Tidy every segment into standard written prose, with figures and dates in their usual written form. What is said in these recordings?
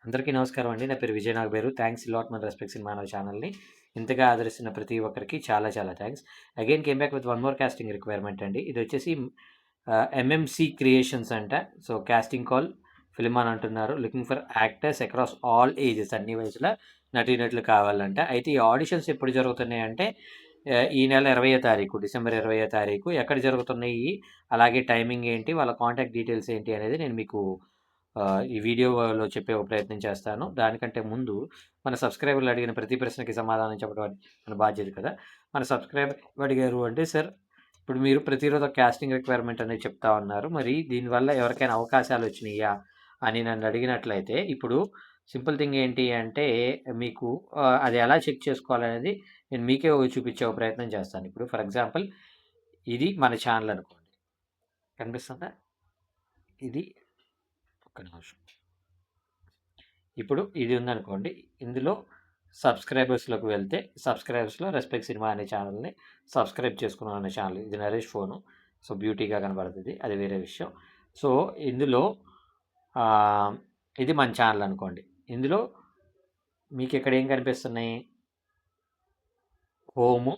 అందరికీ నమస్కారం అండి. నా పేరు విజయ్ నాగబేరు. థ్యాంక్స్ లాట్ మన రెస్పెక్ట్స్ ఇన్ మన ఛానల్‌ని ఇంతగా ఆదరిస్తున్న ప్రతి ఒక్కరికి చాలా చాలా thanks. Again came back with one more casting requirement అండి. ఇదొచ్చేసి ఎంఎంసీ క్రియేషన్స్ అంట. సో కాస్టింగ్ కాల్ ఫిల్మ్ అని అంటున్నారు. Looking for actors across all ages, అన్ని వయసుల నటీనటులు కావాలంట. అయితే ఈ ఆడిషన్స్ ఎప్పుడు జరుగుతున్నాయంటే ఈ నెల 20వ తారీఖు, డిసెంబర్ 20వ తారీఖు. ఎక్కడ జరుగుతున్నాయి, అలాగే టైమింగ్ ఏంటి, వాళ్ళ కాంటాక్ట్ డీటెయిల్స్ ఏంటి అనేది నేను మీకు ఈ వీడియోలో చెప్పే ప్రయత్నం చేస్తాను. దానికంటే ముందు మన సబ్స్క్రైబర్లు అడిగిన ప్రతి ప్రశ్నకి సమాధానం చెప్పడం మన బాధ్యత కదా. మన సబ్స్క్రైబర్ అడిగారు అంటే, సార్ ఇప్పుడు మీరు ప్రతిరోజు కాస్టింగ్ రిక్వైర్మెంట్ అనేది చెప్తా ఉన్నారు, మరి దీనివల్ల ఎవరికైనా అవకాశాలు వచ్చినాయా అని నన్ను అడిగినట్లయితే, ఇప్పుడు సింపుల్ థింగ్ ఏంటి అంటే మీకు అది ఎలా చెక్ చేసుకోవాలనేది నేను మీకే చూపించే ప్రయత్నం చేస్తాను. ఇప్పుడు ఫర్ ఎగ్జాంపుల్ ఇది మన ఛానల్ అనుకోండి, కనిపిస్తుందా? ఇది ఒక్క నిమిషం. ఇప్పుడు ఇది ఉందనుకోండి, ఇందులో సబ్స్క్రైబర్స్లోకి వెళ్తే సబ్స్క్రైబర్స్లో రెస్పెక్ట్ సినిమా అనే ఛానల్ని సబ్స్క్రైబ్ చేసుకున్నాను అనే ఛానల్. ఇది నరేష్ ఫోను. సో బ్యూటీగా కనబడుతుంది, అది వేరే విషయం. సో ఇందులో ఇది మన ఛానల్ అనుకోండి. ఇందులో మీకు ఇక్కడ ఏం కనిపిస్తున్నాయి? Home,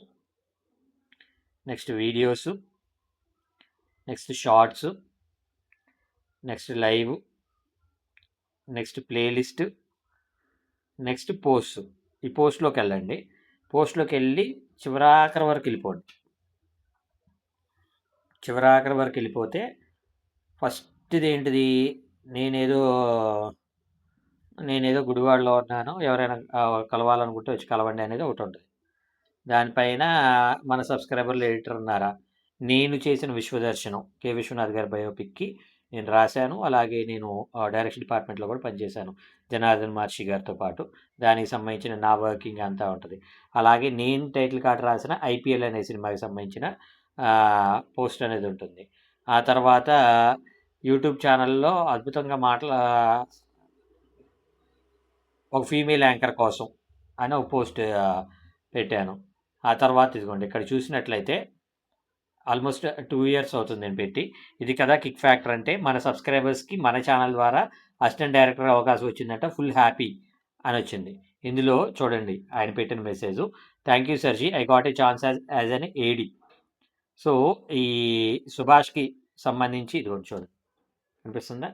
next videos, next shorts, next live, next playlist, next post. ఈ పోస్ట్లోకి వెళ్ళండి. పోస్ట్లోకి వెళ్ళి చివరాఖరి వరకు వెళ్ళిపోండి. చివరాఖరి వరకు వెళ్ళిపోతే ఫస్ట్ది ఏంటిది, నేనేదో గుడివాడలో ఉన్నాను, ఎవరైనా కలవాలనుకుంటే వచ్చి కలవండి అనేది ఒకటి ఉంటుంది. దానిపైన మన సబ్స్క్రైబర్లు ఎడిటర్ ఉన్నారా, నేను చేసిన విశ్వదర్శనం కె విశ్వనాథ్ గారి బయోపిక్కి నేను రాశాను. అలాగే నేను డైరెక్షన్ డిపార్ట్మెంట్లో కూడా పనిచేశాను జనార్దన్ మహర్షి గారితో పాటు. దానికి సంబంధించిన నా వర్కింగ్ అంతా ఉంటుంది. అలాగే నేను టైటిల్ కార్డు రాసిన ఐపీఎల్ అనే సినిమాకి సంబంధించిన పోస్ట్ అనేది ఉంటుంది. ఆ తర్వాత యూట్యూబ్ ఛానల్లో అద్భుతంగా ఒక ఫీమేల్ యాంకర్ కోసం అని ఒక పోస్ట్ పెట్టాను. ఆ తర్వాత ఇదిగోండి ఇక్కడ చూసినట్లయితే ఆల్మోస్ట్ 2 years అవుతుంది నేను పెట్టి. ఇది కదా కిక్ ఫ్యాక్టర్ అంటే, మన సబ్స్క్రైబర్స్కి మన ఛానల్ ద్వారా అసిస్టెంట్ డైరెక్టర్ అవకాశం వచ్చిందంట, ఫుల్ హ్యాపీ అని వచ్చింది. ఇందులో చూడండి ఆయన పెట్టిన మెసేజ్, థ్యాంక్ యూ సర్జీ, I got a chance as an AD. So ఈ సుభాష్కి సంబంధించి ఇదిగోండి చూడండి, అనిపిస్తుందా?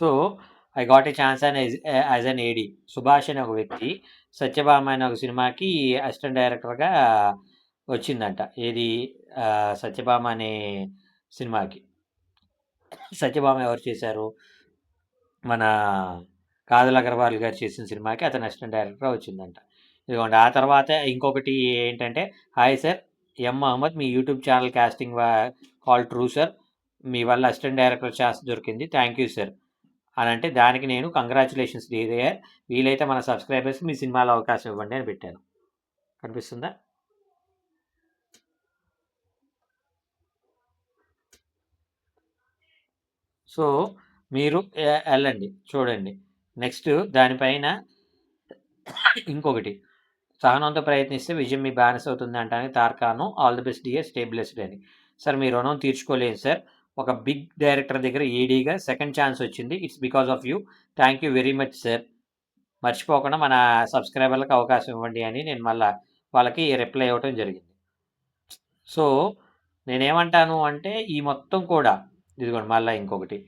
So I got a chance as an AD. Subhash అనే ఒక వ్యక్తి సత్యభామ అనే ఒక సినిమాకి అసిస్టెంట్ డైరెక్టర్గా వచ్చిందంట. ఏది సత్యభామ అనే సినిమాకి. సత్యభామ ఎవరు చేశారు? మన కాజల్ అగర్వాల్ గారు చేసిన సినిమాకి అతను అసిస్టెంట్ డైరెక్టర్గా వచ్చిందంట. ఇదిగోండి. ఆ తర్వాత ఇంకొకటి ఏంటంటే, హాయ్ సార్, ఎం మహమ్మద్, మీ YouTube channel casting call through sir, మీ వల్ల అసిస్టెంట్ డైరెక్టర్ ఛాన్స్ దొరికింది, థ్యాంక్ యూ సార్ అని అంటే, దానికి నేను కంగ్రాచులేషన్స్ డియర్, వీలైతే మన సబ్స్క్రైబర్స్కి మీ సినిమాలో అవకాశం ఇవ్వండి అని పెట్టాను. కనిపిస్తుందా? సో మీరు వెళ్ళండి, చూడండి. నెక్స్ట్ దానిపైన ఇంకొకటి, సహనంతో ప్రయత్నిస్తే విజయం మీ బానిస అవుతుంది అంటానికి తార్కాను, all the best dear, stay blessed అని. సార్ మీ రుణం తీర్చుకోలేదు సార్, ఒక బిగ్ డైరెక్టర్ దగ్గర ఏడీగా సెకండ్ ఛాన్స్ వచ్చింది, it's because of you, thank you very much sir, మర్చిపోకుండా మన సబ్స్క్రైబర్లకు అవకాశం ఇవ్వండి అని నేను మళ్ళీ వాళ్ళకి రిప్లై ఇవ్వటం జరిగింది. సో నేనేమంటాను అంటే, ఈ మొత్తం కూడా ఇదిగోండి మళ్ళీ ఇంకొకటి,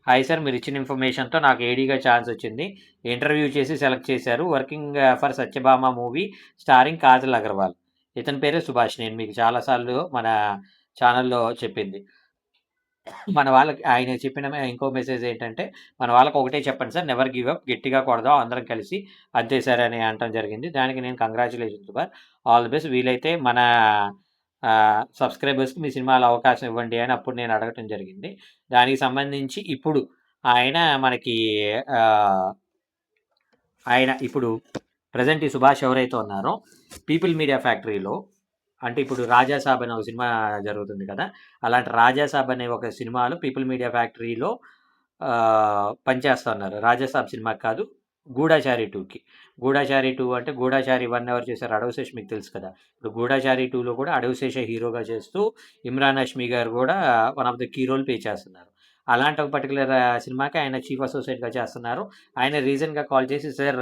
హాయ్ సార్, మీరు ఇచ్చిన ఇన్ఫర్మేషన్తో నాకు ఏడీగా ఛాన్స్ వచ్చింది, ఇంటర్వ్యూ చేసి సెలెక్ట్ చేశారు, working for Satyabhama movie starring Kajal Agarwal. ఇతని పేరే సుభాష్, నేను మీకు చాలాసార్లు మన ఛానల్లో చెప్పింది. మన వాళ్ళకి ఆయన చెప్పిన ఇంకో మెసేజ్ ఏంటంటే, మన వాళ్ళకి ఒకటే చెప్పండి సార్, నెవర్ గివ్ అప్, గట్టిగా కొడదాం అందరం కలిసి, అంతే సార్ అని అనటం జరిగింది. దానికి నేను congratulations sir, all the best, వీలైతే మన సబ్స్క్రైబర్స్కి మీ సినిమాలో అవకాశం ఇవ్వండి అని అప్పుడు నేను అడగటం జరిగింది. దానికి సంబంధించి ఇప్పుడు ఆయన ఇప్పుడు ప్రజెంట్ ఈ సుభాష్ ఎవరైతే ఉన్నారో పీపుల్ మీడియా ఫ్యాక్టరీలో, అంటే ఇప్పుడు రాజాసాబ్ అనే ఒక సినిమా జరుగుతుంది కదా, అలాంటి రాజాసాబ్ అనే ఒక సినిమాలో పీపుల్ మీడియా ఫ్యాక్టరీలో పనిచేస్తూ ఉన్నారు. రాజాసాబ్ సినిమాకి కాదు, గూఢాచారి 2కి. గూఢాచారి 2 అంటే, గూఢాచారి 1 ఎవరు చేశారు? అడవిశేష్, మీకు తెలుసు కదా. ఇప్పుడు గూఢాచారి 2లో కూడా అడవిశేష హీరోగా చేస్తూ ఇమ్రాన్ హష్మి గారు కూడా one of the key role play చేస్తున్నారు. అలాంటి ఒక పర్టిక్యులర్ సినిమాకి ఆయన చీఫ్ అసోసియేట్‌గా చేస్తున్నారు. ఆయన రీసెంట్‌గా కాల్ చేసి సార్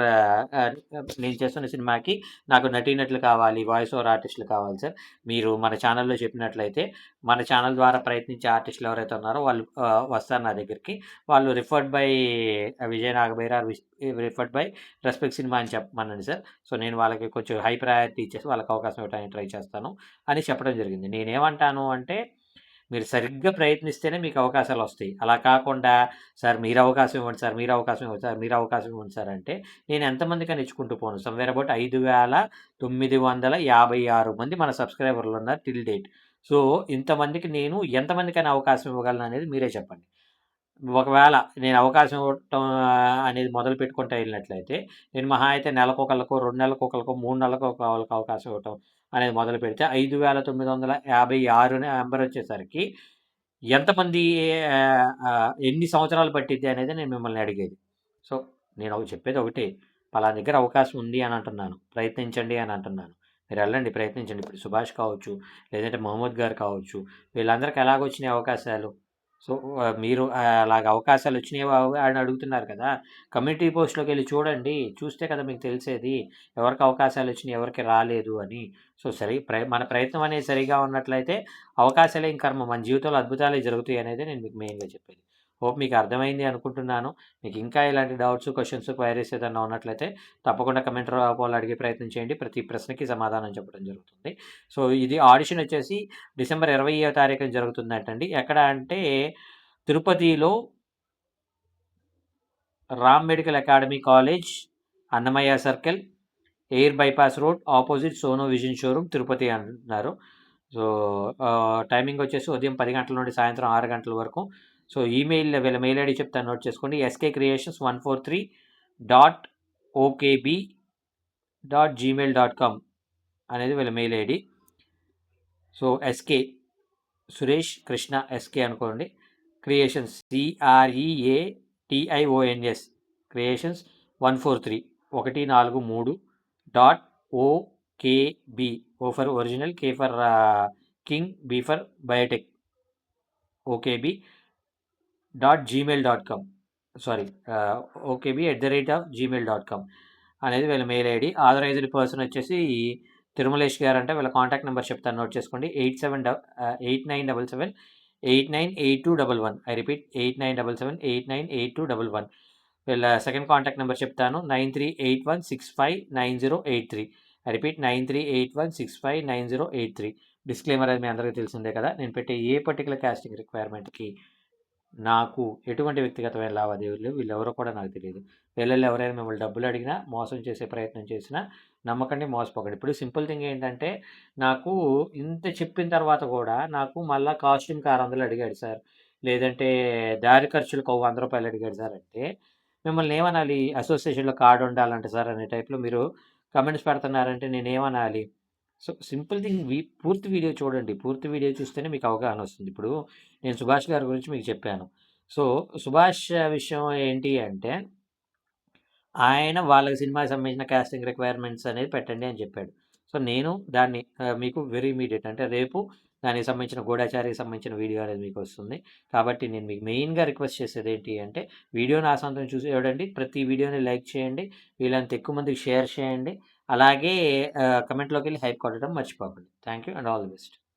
నేను చేస్తున్న సినిమాకి నాకు నటీనటులు కావాలి, వాయిస్ ఓవర్ ఆర్టిస్టులు కావాలి సార్. మీరు మన ఛానల్‌లో చెప్పినట్లయితే మన ఛానల్ ద్వారా ప్రయత్నించే ఆర్టిస్టులు ఎవరైతే ఉన్నారో వాళ్ళు వస్తారు నా దగ్గరికి. వాళ్ళు రిఫర్డ్ బై విజయ్ నాగబైర్ or referred by respect cinema అని చెప్పమనండి సార్. సో, నేను వాళ్ళకి కొంచెం హై ప్రయారిటీ ఇచ్చేసి వాళ్ళకి అవకాశం ఇవ్వడానికి ట్రై చేస్తాను అని చెప్పడం జరిగింది. నేనేమంటాను అంటే, మీరు సరిగ్గా ప్రయత్నిస్తేనే మీకు అవకాశాలొస్తాయి. అలా కాకుండా సార్ మీరు అవకాశం ఇవ్వండి సార్, మీరు అవకాశం ఇవ్వండి సార్, మీరు అవకాశం ఇవ్వండి సార్ అంటే నేను ఎంతమందికని ఇచ్చుకుంటూ పోను. సమ్‌వేర్ అబౌట్ 5,956 మంది మన సబ్‌స్క్రైబర్లున్నారు టిల్ డేట్. సో, ఇంతమందికి నేను ఎంతమందికని అవకాశం ఇవ్వగలననేది మీరే చెప్పండి. ఒకవేళ నేను అవకాశం ఇవ్వటం అనేది మొదలుపెట్టుకుంటా ఎళ్ళినట్లయితే, నేను మహా అయితే నెలకొకళ్ళకో, 2 నెలలకొకళ్ళకో, 3 నెలలకో ఒకళ్ళకి అవకాశం ఇవ్వటం అనేది మొదలుపెడితే 5,956 నంబరొచ్చేసరికి ఎంతమంది ఎన్ని సంవత్సరాలు పట్టిద్ది అనేది నేను మిమ్మల్ని అడిగేది. సో, నేను చెప్పేది ఒకటే. పలానా దగ్గర అవకాశం ఉంది అని అంటున్నాను. ప్రయత్నించండి అని అంటున్నాను. మీరెళ్ళండి ప్రయత్నించండి. ఇప్పుడు సుభాష్ కావచ్చు, లేదంటే మహమ్మద్ గారు కావచ్చు, వీళ్ళందరికి ఎలాగొచ్చినాయి అవకాశాలు? సో, మీరు అలాగ అవకాశాలొచ్చినాయి అని అడుగుతున్నారు కదా! కమ్యూనిటీ పోస్ట్‌లోకెళ్ళి చూడండి. చూస్తే కదా మీకు తెలిసేది. ఎవరికి అవకాశాలొచ్చినాయి, ఎవరికి రాలేదు అని. సో, మన ప్రయత్నం అనేది సరిగా ఉన్నట్లయితే అవకాశాలేం కర్మ. మన జీవితంలో అద్భుతాలే జరుగుతాయి అనేదే నేను మీకు మెయిన్‌గా చెప్పేది. హోప్ మీకు అర్థమైంది అనుకుంటున్నాను. మీకు ఇంకా ఇలాంటి డౌట్స్, క్వెషన్స్, క్వైరీస్ ఏదన్నా ఉన్నట్లయితే తప్పకుండా కమెంట్ రూపంలో అడిగే ప్రయత్నం చేయండి. ప్రతి ప్రశ్నకి సమాధానం చెప్పడం జరుగుతుంది. సో, ఇది ఆడిషన్ వచ్చేసి డిసెంబర్ 20వ తారీఖున జరుగుతుందంటండి. ఎక్కడ అంటే తిరుపతిలో Ram medical academy college, Annamayya circle, air bypass road, opposite Sono Vision showroom, Tirupati అంటున్నారు. సో, టైమింగ్ వచ్చేసి ఉదయం 10 గంటల నుండి సాయంత్రం 6 గంటల వరకు. సో, వీళ్ళ మెయిల్ ఐడీ చెప్తాను నోట్ చేసుకోండి. skcreations143.okb.gmail.com అనేది వీళ్ళ mail ID. So, Suresh Krishna SK అనుకోండి. Creations CREATIONS creations 143 143.OKB O for original, K for king, B for biotech, okb.gmail.com sorry okb@gmail.com అనేది వీళ్ళ మెయిల్ ఐడీ. ఆథరైజ్డ్ పర్సన్ వచ్చేసి తిరుమలేష్ గారు అంటే వీళ్ళ కాంటాక్ట్ నెంబర్ చెప్తాను నోట్ చేసుకోండి. 8977 898211. I repeat 8977 898211. వీళ్ళ సెకండ్ కాంటాక్ట్ నెంబర్ చెప్తాను. 9381659083. I repeat 9381659083. డిస్క్లైమర్ అది మీ అందరికీ తెలిసిందే కదా! నేను పెట్టే ఏ పర్టికులర్ కాస్టింగ్ రిక్వైర్మెంట్‌కి నాకు ఎటువంటి వ్యక్తిగతమైన లావాదేవీలు వీళ్ళెవరో కూడా నాకు తెలీదు. వీళ్ళల్లో ఎవరైనా మిమ్మల్ని డబ్బులు అడిగినా, మోసం చేసే ప్రయత్నం చేసినా నమ్మకండి, మోసపోకండి. ఇప్పుడు సింపుల్ థింగ్ ఏంటంటే, నాకు ఇంత చెప్పిన తర్వాత కూడా నాకు మళ్ళా కాస్ట్యూమ్‌కి 600 అడిగాడు సార్. లేదంటే దారి ఖర్చులకు ఒక రూ. 100 అడిగాడు సార్ అంటే, మిమ్మల్ని ఏమనాలి? అసోసియేషన్‌లో కార్డ్ ఉండాలంట సార్ అనే టైప్‌లో మీరు కామెంట్స్ పెడుతున్నారంటే నేనేమనాలి? సో, సింపుల్ థింగ్ పూర్తి వీడియో చూడండి. పూర్తి వీడియో చూస్తేనే మీకు అవగాహన వస్తుంది. ఇప్పుడు నేను సుభాష్ గారి గురించి మీకు చెప్పాను. సో, సుభాష్ విషయం ఏంటి అంటే, ఆయన వాళ్ళకి సినిమాకి సంబంధించిన కాస్టింగ్ రిక్వైర్మెంట్స్ అనేది పెట్టండి అని చెప్పాడు. సో, నేను దాన్ని మీకు వెరీ ఇమ్మీడియేట్ అంటే రేపు దానికి సంబంధించిన గూఢచారికి సంబంధించిన వీడియో అనేది మీకొస్తుంది. కాబట్టి నేను మీకు మెయిన్‌గా రిక్వెస్ట్ చేసేది ఏంటి అంటే, వీడియోని ఆసాంతం చూసి చూడండి. ప్రతి వీడియోని లైక్ చేయండి. వీలైనంత ఎక్కువ మందికి షేర్ చేయండి. అలాగే కమెంట్‌లోకెళ్ళి హైప్ కొట్టడం మర్చిపోకండి. Thank you and all the best.